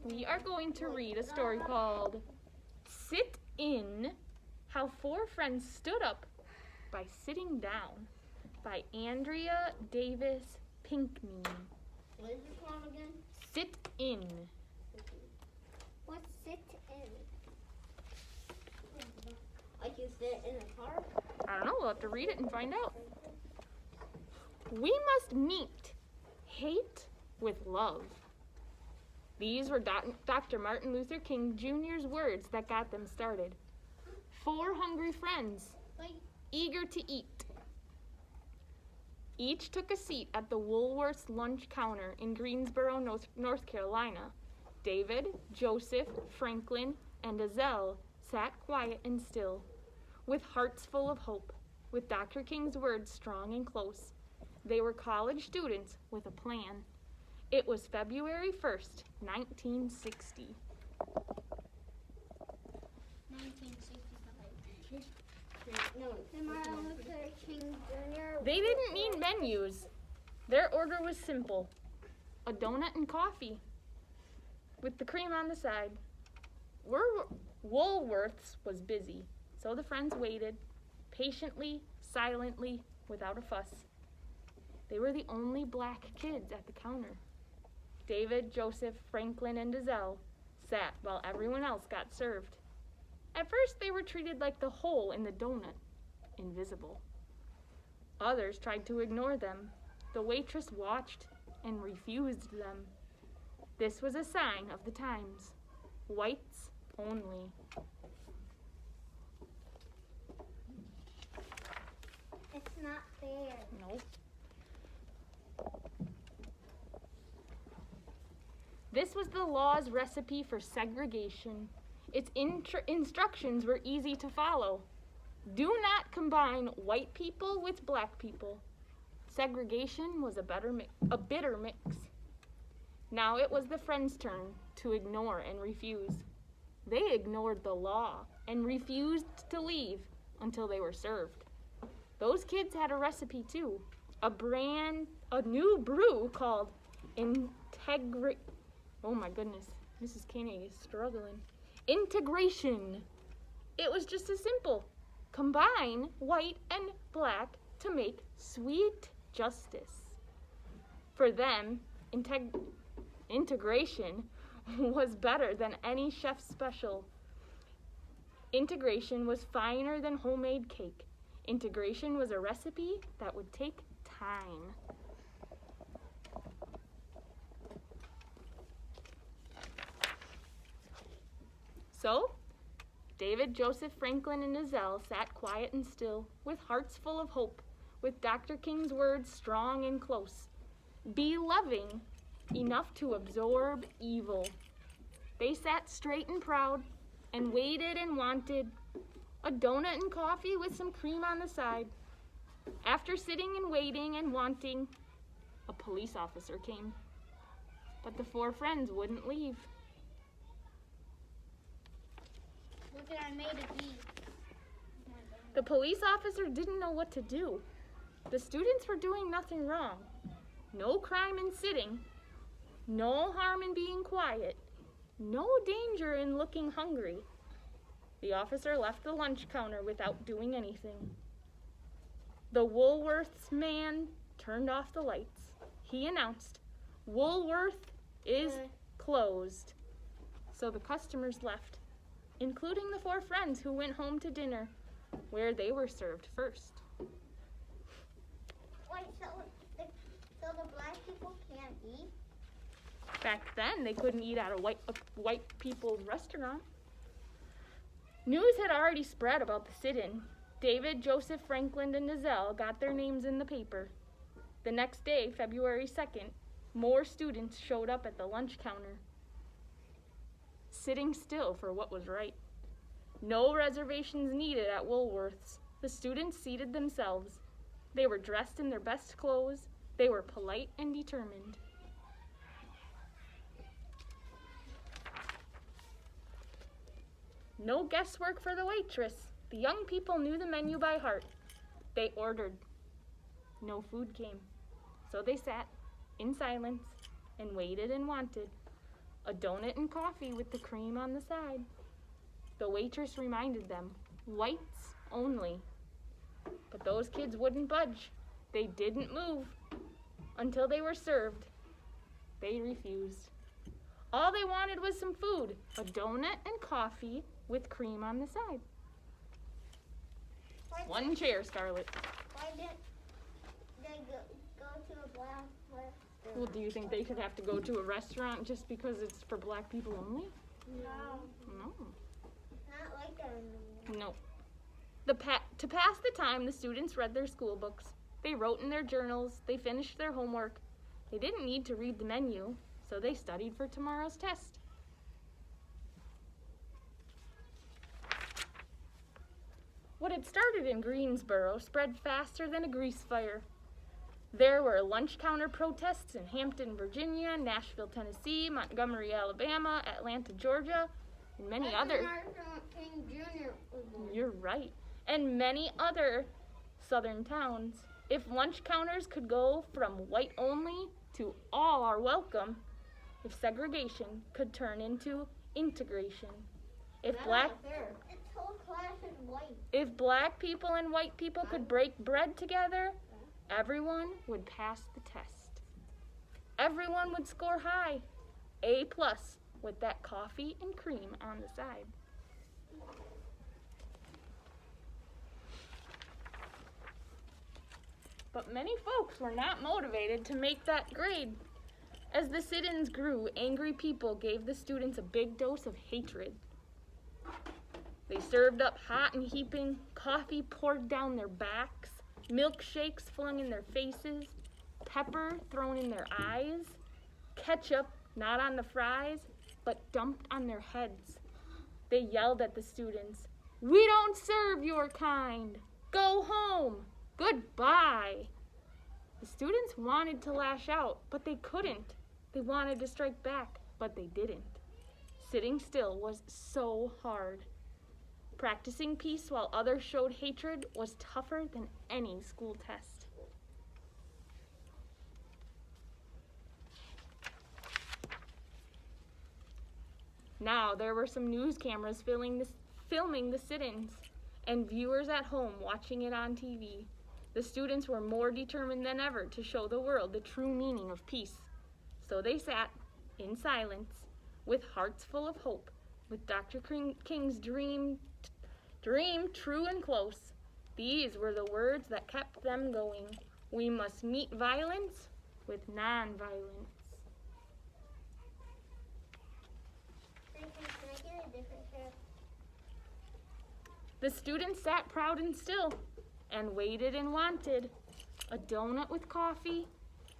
We are going to read a story called Sit In, How Four Friends Stood Up by Sitting Down by Andrea Davis Pinkney. What is it called again? Sit In. What's sit in? Like you sit in a car? I don't know, we'll have to read it and find out. We must meet hate with love. These were Dr. Martin Luther King Jr.'s words that got them started. Four hungry friends, eager to eat. Each took a seat at the Woolworth's lunch counter in Greensboro, North Carolina. David, Joseph, Franklin, and Azelle sat quiet and still, with hearts full of hope, with Dr. King's words strong and close. They were college students with a plan. It was February 1st, 1960. 1965. No, Martin Luther King Jr. They didn't need menus. Their order was simple. A donut and coffee, with the cream on the side. Woolworth's was busy, so the friends waited, patiently, silently, without a fuss. They were the only black kids at the counter. David, Joseph, Franklin, and Azelle sat while everyone else got served. At first, they were treated like the hole in the donut, invisible. Others tried to ignore them. The waitress watched and refused them. This was a sign of the times. Whites only. It's not fair. Nope. This was the law's recipe for segregation. Its instructions were easy to follow. Do not combine white people with black people. Segregation was a bitter mix. Now it was the friends' turn to ignore and refuse. They ignored the law and refused to leave until they were served. Those kids had a recipe too. A new brew called Oh my goodness, Mrs. Koenig is struggling. Integration. It was just as simple. Combine white and black to make sweet justice. For them, integration was better than any chef's special. Integration was finer than homemade cake. Integration was a recipe that would take time. So, David, Joseph, Franklin, and Azelle sat quiet and still, with hearts full of hope, with Dr. King's words strong and close. Be loving enough to absorb evil. They sat straight and proud and waited and wanted a donut and coffee with some cream on the side. After sitting and waiting and wanting, a police officer came. But the four friends wouldn't leave. Look at I made a bee. The police officer didn't know what to do. The students were doing nothing wrong. No crime in sitting. No harm in being quiet. No danger in looking hungry. The officer left the lunch counter without doing anything. The Woolworth's man turned off the lights. He announced, "Woolworth is closed." So the customers left, including the four friends who went home to dinner, where they were served first. Wait, so the black people can't eat? Back then, they couldn't eat at a white people's restaurant. News had already spread about the sit-in. David, Joseph, Franklin, and Azelle got their names in the paper. The next day, February 2nd, more students showed up at the lunch counter, sitting still for what was right. No reservations needed at Woolworth's. The students seated themselves. They were dressed in their best clothes. They were polite and determined. No guesswork for the waitress. The young people knew the menu by heart. They ordered. No food came. So they sat in silence and waited and wanted. a donut and coffee with the cream on the side. The waitress reminded them, whites only. But those kids wouldn't budge. They didn't move until they were served. They refused. All they wanted was some food, a donut and coffee with cream on the side. One chair, Scarlett. Why did they go to a black restaurant? Well, do you think they should have to go to a restaurant just because it's for black people only? No. No. Not like that anymore. No. To pass the time, the students read their school books. They wrote in their journals. They finished their homework. They didn't need to read the menu, so they studied for tomorrow's test. What had started in Greensboro spread faster than a grease fire. There were lunch counter protests in Hampton, Virginia, Nashville, Tennessee, Montgomery, Alabama, Atlanta, Georgia, and many other. Martin King Jr. was born. You're right. And many other southern towns. If lunch counters could go from white only to all are welcome, if segregation could turn into integration, if Its whole class is white. if black people and white people could break bread together, everyone would pass the test. Everyone would score high, A+ with that coffee and cream on the side. But many folks were not motivated to make that grade. As the sit-ins grew, angry people gave the students a big dose of hatred. They served up hot and heaping, coffee poured down their backs, milkshakes flung in their faces, pepper thrown in their eyes, ketchup not on the fries, but dumped on their heads. They yelled at the students, "We don't serve your kind! Go home! Goodbye!" The students wanted to lash out, but they couldn't. They wanted to strike back, but they didn't. Sitting still was so hard. Practicing peace while others showed hatred was tougher than any school test. Now there were some news cameras filming the sit-ins, and viewers at home watching it on TV. The students were more determined than ever to show the world the true meaning of peace. So they sat in silence, with hearts full of hope, with Dr. King's dream true and close. These were the words that kept them going. We must meet violence with nonviolence. Can I get a different chair? The students sat proud and still and waited and wanted a donut with coffee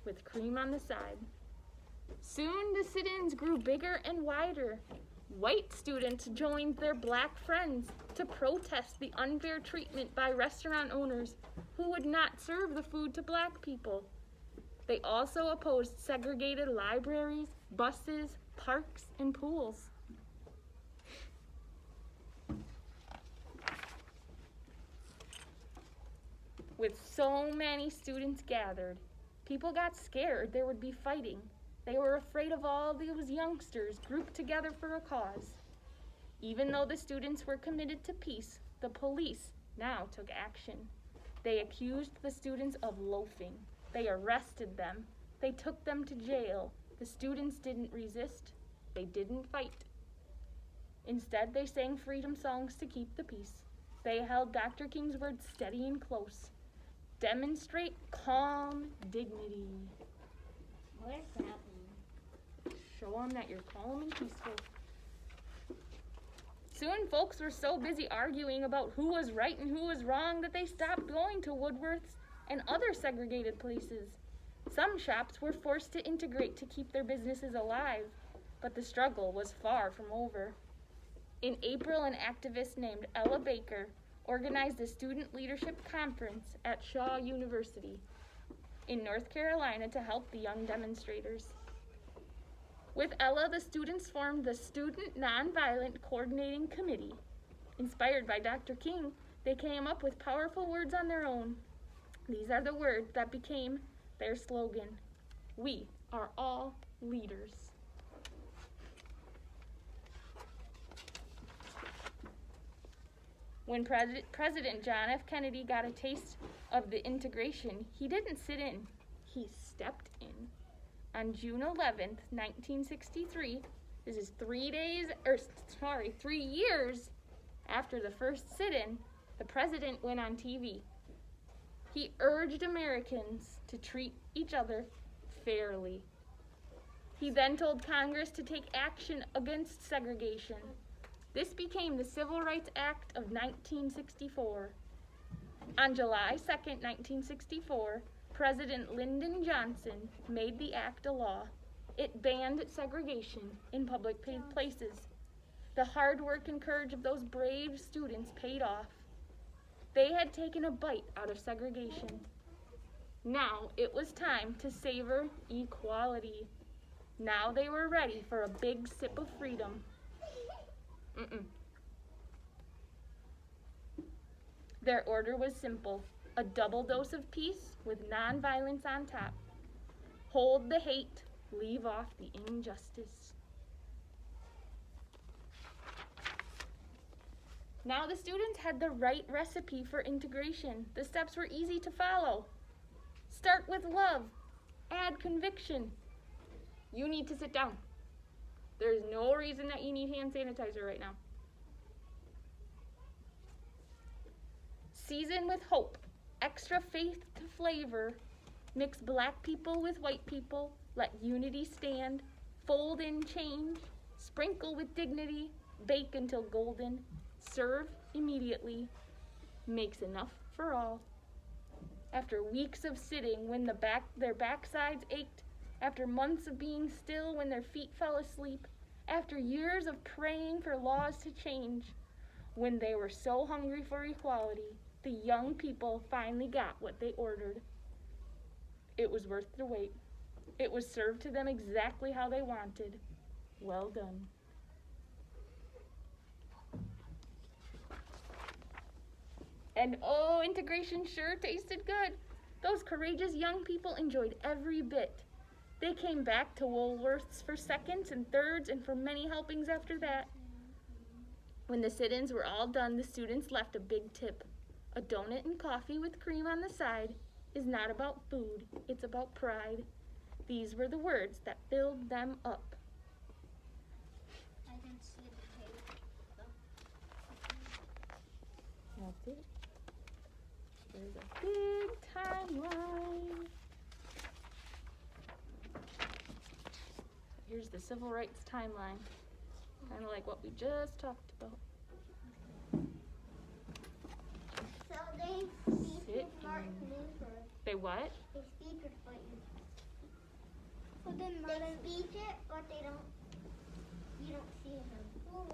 with cream on the side. Soon the sit-ins grew bigger and wider. White students joined their black friends to protest the unfair treatment by restaurant owners who would not serve the food to black people. They also opposed segregated libraries, buses, parks, and pools. With so many students gathered, people got scared there would be fighting. They were afraid of all those youngsters grouped together for a cause. Even though the students were committed to peace, the police now took action. They accused the students of loafing. They arrested them. They took them to jail. The students didn't resist. They didn't fight. Instead, they sang freedom songs to keep the peace. They held Dr. King's words steady and close. Demonstrate calm dignity. What is happening? Show them that you're calm and peaceful. Soon, folks were so busy arguing about who was right and who was wrong that they stopped going to Woodworth's and other segregated places. Some shops were forced to integrate to keep their businesses alive, but the struggle was far from over. In April, an activist named Ella Baker organized a student leadership conference at Shaw University in North Carolina to help the young demonstrators. With Ella, the students formed the Student Nonviolent Coordinating Committee. Inspired by Dr. King, they came up with powerful words on their own. These are the words that became their slogan: "We are all leaders." When President John F. Kennedy got a taste of the integration, he didn't sit in, he stepped in. On June 11th, 1963, this is 3 years after the first sit-in, the president went on TV. He urged Americans to treat each other fairly. He then told Congress to take action against segregation. This became the Civil Rights Act of 1964. On July 2nd, 1964, President Lyndon Johnson made the act a law. It banned segregation in public places. The hard work and courage of those brave students paid off. They had taken a bite out of segregation. Now it was time to savor equality. Now they were ready for a big sip of freedom. Their order was simple: a double dose of peace with nonviolence on top. Hold the hate, leave off the injustice. Now the students had the right recipe for integration. The steps were easy to follow. Start with love, add conviction. You need to sit down. There's no reason that you need hand sanitizer right now. Season with hope, extra faith to flavor. Mix black people with white people. Let unity stand. Fold in change. Sprinkle with dignity. Bake until golden. Serve immediately. Makes enough for all. After weeks of sitting when their backsides ached, after months of being still when their feet fell asleep, after years of praying for laws to change, when they were so hungry for equality, the young people finally got what they ordered. It was worth the wait. It was served to them exactly how they wanted. Well done. And oh, integration sure tasted good. Those courageous young people enjoyed every bit. They came back to Woolworth's for seconds and thirds and for many helpings after that. When the sit-ins were all done, the students left a big tip. A donut and coffee with cream on the side is not about food, it's about pride. These were the words that filled them up. I didn't see the tape. That's it. There's a big timeline. Here's the civil rights timeline. Kind of like what we just talked about. So they speak with Martin Luther. They what? They speak with Martin. They speak it, but you don't see him.